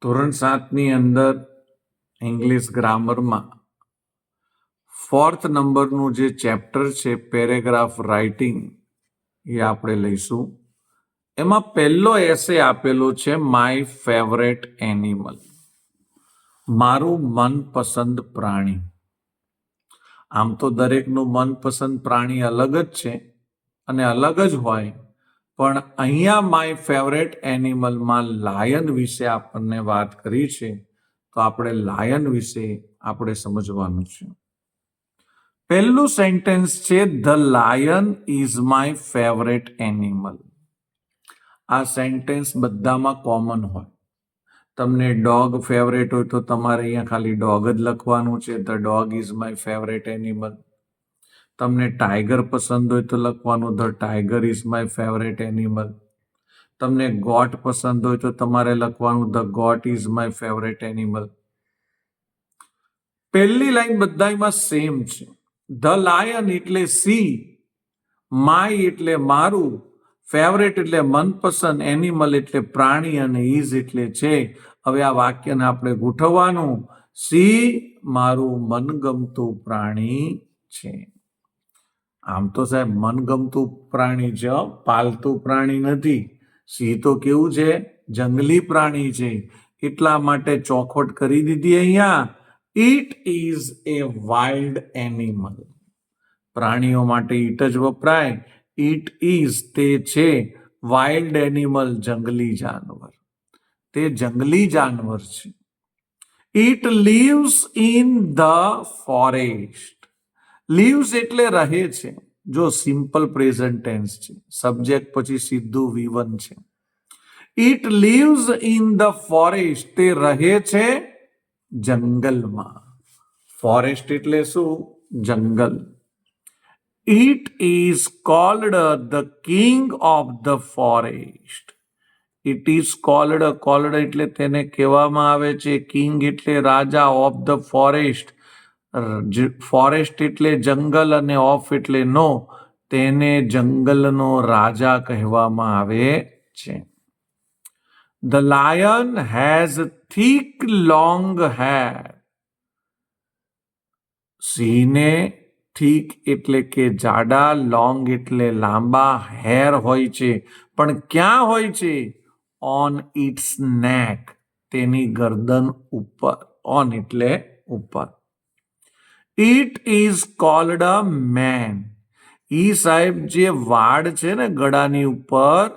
ધોરણ 7ની અંદર English ગ્રામરમાં 4th નંબરનું જે ચેપ્ટર છે પેરેગ્રાફ રાઇટિંગ એ આપણે લઈશું. એમાં પહેલો એસે આપેલો છે માય ફેવરેટ એનિમલ, મારું મનપસંદ પ્રાણી. આમ તો દરેકનું મનપસંદ પ્રાણી અલગ જ છે અને અલગ જ હોય, પણ અહીંયા માય ફેવરેટ એનિમલમાં લાયન વિશે આપણને વાત કરી છે, તો આપણે લાયન વિશે આપણે સમજવાનું છે. પહેલું સેન્ટેન્સ છે the lion is my favourite animal. આ સેન્ટેન્સ બધામાં કોમન હોય. તમને ડોગ ફેવરેટ હોય તો તમારે અહીંયા ખાલી ડોગ જ લખવાનું છે, the dog is my favourite animal. તમને ટાઈગર પસંદ હોય તો લખવાનું the tiger is my favourite animal. તમને ગોટ પસંદ હોય તો તમારે લખવાનું the goat is my favourite animal. પહેલી લાઈન બધામાં સેમ છે. ધ લાયન એટલે સી, માય એટલે મારું, ફેવરેટ એટલે મનપસંદ, એનિમલ એટલે પ્રાણી અને ઇઝ એટલે છે. હવે આ વાક્યને આપણે ગોઠવવાનું. સી મારું મનગમતું પ્રાણી છે. આમ તો સાહેબ મનગમતું પ્રાણી છે, પાલતું પ્રાણી નથી. સિંહ તો કેવું છે, જંગલી પ્રાણી છે. એટલા માટે ચોખવટ કરી દીધી અહીંયા. It is A wild animal. પ્રાણીઓ માટે ઇટ જ વપરાય. ઇટ ઇઝ તે છે, વાઇલ્ડ એનિમલ જંગલી જાનવર. તે જંગલી જાનવર છે. It lives in the forest. Leaves એટલે રહે છે. જો સિમ્પલ પ્રેઝન્ટ ટેન્સ છે, સબ્જેક્ટ પછી સીધું V1 છે. It lives in the forest, તે રહે છે જંગલમાં. ફોરેસ્ટ એટલે શું? જંગલ. It is cold the king of the forest. It is cold, cold એટલે તેને કહેવામાં આવે છે, કિંગ એટલે રાજા, ઓફ ધ ફોરેસ્ટ, ફોરેસ્ટ એટલે જંગલ અને ઓફ એટલે નો, તેને જંગલનો રાજા કહેવામાં આવે છે. The lion has thick long hair. સિંહને થીક એટલે કે જાડા, લોંગ એટલે લાંબા, હેર હોય છે. પણ ક્યાં હોય છે? ઓન ઇટ્સ નેક, તેની ગરદન ઉપર. ઓન એટલે ઉપર. It is called a mane. ઈ સાહેબ જે વાડ છે ને ગળાની ઉપર,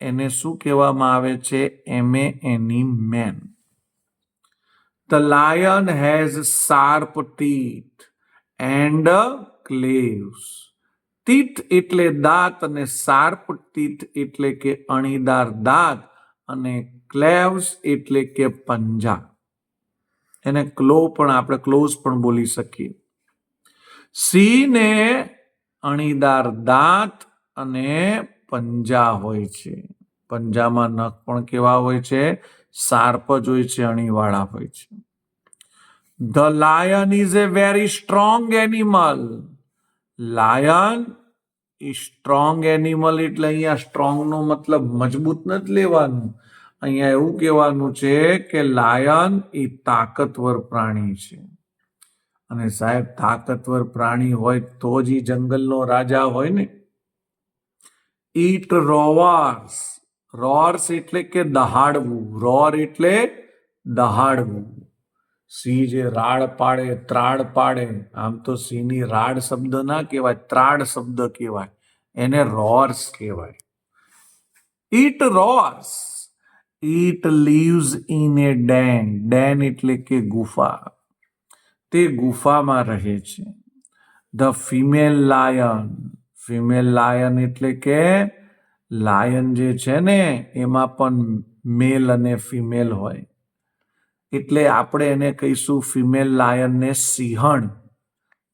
એને શું કહેવામાં આવે છે? એની mane. The lion has sharp teeth and claws. Teeth એટલે દાંત અને શાર્પ ટીથ એટલે કે અણીદાર દાંત અને ક્લેવ્સ એટલે કે પંજા. એને આપણે ક્લોઝ પણ બોલી શકીએ. સિંહને અણીદાર દાંત અને પંજા હોય છે. પંજામાં નખ પણ કેવા હોય છે? શાર્પ જ હોય છે, અણીવાળા હોય છે. The lion is A very strong animal. Lion strong animal એટલે અહીંયા સ્ટ્રોંગ નો મતલબ મજબૂત નથી લેવાનું. અહીંયા એવું કહેવાનું છે કે લાયન એ તાકતવર પ્રાણી છે. અને સાહેબ તાકતવર પ્રાણી હોય તો જ એ જંગલનો રાજા હોય ને. ઇટ રોવાર્સ. રોર્સ એટલે કે દહાડવું. રોર એટલે દહાડવું. સિંહ જે રાડ પાડે, ત્રાડ પાડે, આમ તો સિંહની રાડ શબ્દ ના કહેવાય, ત્રાડ શબ્દ કહેવાય. એને રોર્સ કહેવાય. ઇટ રોર્સ. ઇટ લીવ્સ ઇન એ ડેન. ડેન એટલે કે ગુફા. તે ગુફામાં રહે છે. The female lion. Female lion એટલે કે લાયન જે છે ને એમાં પણ મેલ અને ફિમેલ હોય, એટલે આપણે એને કહીશું ફિમેલ લાયનને સિંહણ.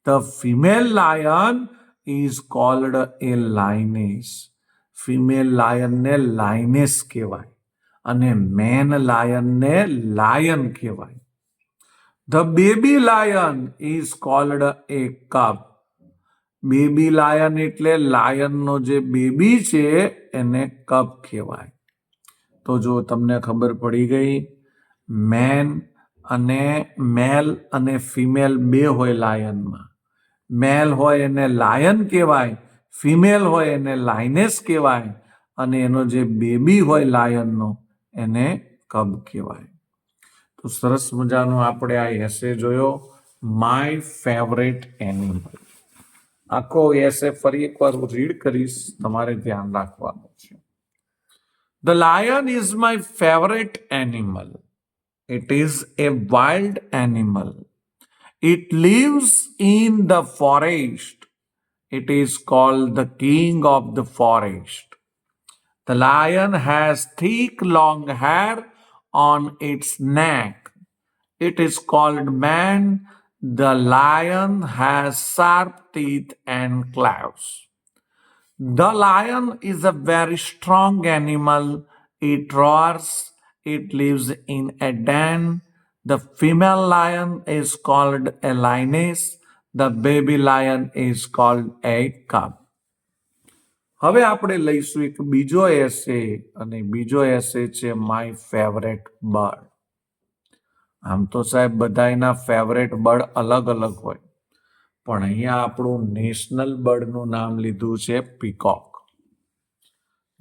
The female lion is called a lioness. Female લાયનને લાયનેસ કહેવાય અને મેન લાયનને લાયન કહેવાય. The baby lion is called a cub. Baby lion એટલે લાયનનો જે બેબી છે એને કપ કહેવાય. તો જો તમને ખબર પડી ગઈ, મેન અને મેલ અને ફિમેલ બે હોય લાયનમાં. મેલ હોય એને લાયન કહેવાય, ફિમેલ હોય એને લાયનેસ કહેવાય, અને એનો જે બેબી હોય લાયનનો એને કબ કહેવાય. તો સરસ મજાનો આપણે આ એસે જોયો, માય ફેવરેટ એનિમલ. આખો એસે ફરી એકવાર હું રીડ કરીશ, તમારે ધ્યાન રાખવાનું છે. The lion is my favorite animal. It is a wild animal. It lives in the forest. It is called the king of the forest. The lion has thick long hair on its neck. It is called man. The lion has sharp teeth and claws. The lion is a very strong animal. It roars. It lives in a den. The female lion is called a lioness. The baby lion is called a cub. હવે આપણે લઈશું એક બીજો એસે, અને બીજો એસે છે my favourite bird. આમ તો સાહેબ બધાના ફેવરેટ બર્ડ અલગ અલગ હોય, પણ અહીંયા આપણું નેશનલ બર્ડનું નામ લીધું છે peacock.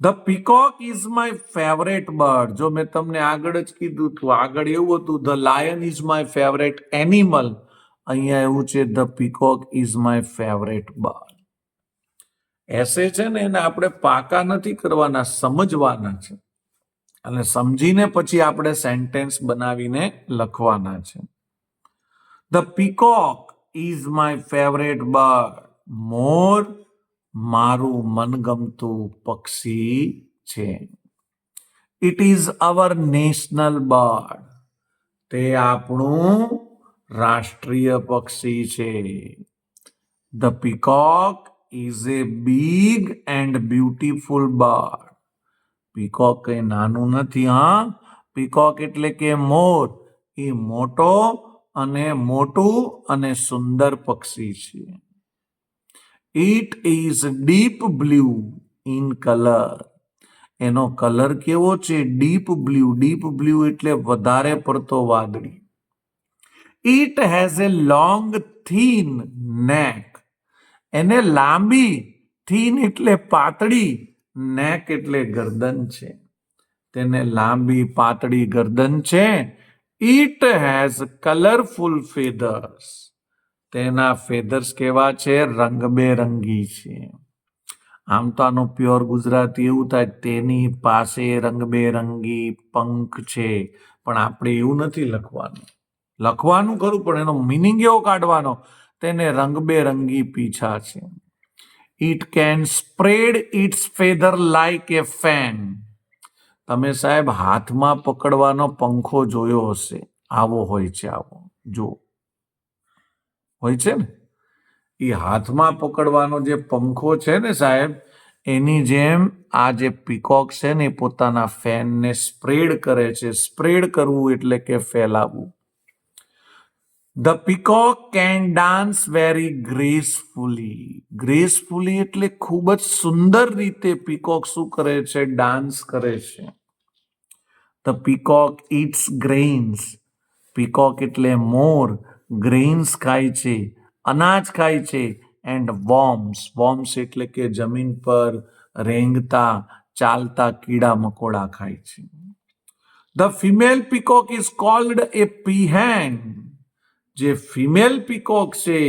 The peacock is my favourite bird. જો મેં તમને આગળ જ કીધું હતું, આગળ એવું હતું the lion is my favourite animal, અહીંયા એવું છે the peacock is my favourite bird. Essay છે ને એને આપણે પાકા નથી કરવાના, સમજવાના છે, અને સમજીને પછી આપણે સેન્ટેન્સ બનાવીને લખવાના છે. The peacock is my favourite bird. મોર મારું મનગમતું પક્ષી છે. It is our national bird. તે આપણું રાષ્ટ્રીય પક્ષી છે. The peacock is a big and beautiful bird. Peacock કઈ નાનું નથી, હા. પીકોક એટલે કે મોર, એ મોટું અને સુંદર પક્ષી છે. It is deep blue in colour. એનો કલર કેવો છે? Deep blue. ડીપ બ્લુ એટલે વધારે પડતો વાદળી. It has a long thin નેક. એને લાંબી, થીન એટલે પાતળી, નેક એટલે ગરદન છે. તેને લાંબી પાતળી ગરદન છે. It has colourful feathers. તેના ફેધર્સ કેવા છે? રંગબેરંગી છે. આમ તો આનું પ્યોર ગુજરાતી એવું થાય, તેની પાસે રંગબેરંગી પંખ છે, પણ આપણે એવું નથી લખવાનું. લખવાનું ખરું, પણ એનો મિનિંગ એવો કાઢવાનો, તેને રંગબેરંગી પીછા છે. It can spread its feather like a fan. તમે સાહેબ હાથમાં પકડવાનો પંખો જોયો હશે, આવો હોય છે. આવો જો હોય છે ને, એ હાથમાં પકડવાનો જે પંખો છે ને સાહેબ, એની જેમ આ જે પીકોક છે ને એ પોતાના ફેનને સ્પ્રેડ કરે છે. સ્પ્રેડ કરવું એટલે કે ફેલાવવું. The peacock can dance very gracefully. Gracefully એટલે ખૂબ જ સુંદર રીતે પીકોક શું કરે છે? ડાન્સ કરે છે. The peacock its grains. Peacock એટલે મોર, ગ્રેઇન્સ ખાય છે, અનાજ ખાય છે. And worms. વોર્મ્સ એટલે કે જમીન પર રેંગતા ચાલતા કીડા મકોડા ખાય છે. The female peacock is called એ પીહેન. જે ફિમેલ પીકોક છે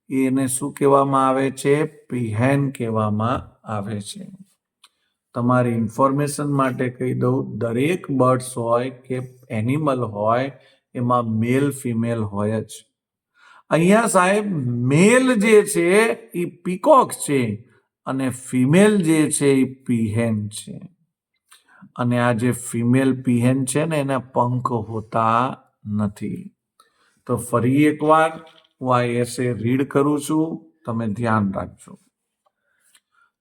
એને શું કહેવામાં આવે છે? પીહેન કહેવામાં આવે છે. તમારી ઇન્ફોર્મેશન માટે કહી દઉં, દરેક બર્ડ્સ હોય કે એનિમલ હોય એમાં મેલ ફિમેલ હોય જ. અહીંયા સાહેબ મેલ જે છે એ પીકોક છે, અને ફિમેલ જે છે એ પીહેન છે. અને આ જે ફિમેલ પીહેન છે ને એના પંખ હોતા નથી. તો ફરી એકવાર હું આ એસે રીડ કરું છું, તમે ધ્યાન રાખજો.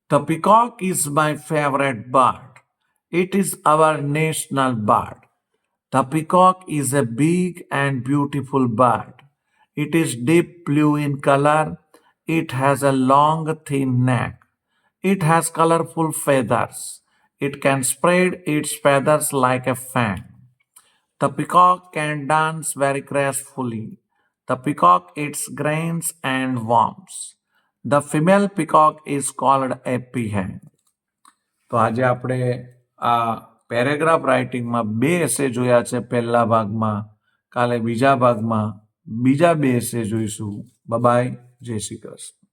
The peacock is my favorite bird. It is our national bird. The peacock is a big and beautiful bird. It is deep blue in color. It has a long, thin neck. It has colorful feathers. It can spread its feathers like a fan. The peacock can dance very gracefully. The peacock eats grains and worms. The female peacock is called a peahen. તો આજે આપણે આ paragraph રાઇટિંગમાં 2 એસે જોયા છે પહેલા ભાગમાં. કાલે બીજા ભાગમાં બીજા 2 એસે જોઈશું. બાય, જય શ્રી કૃષ્ણ.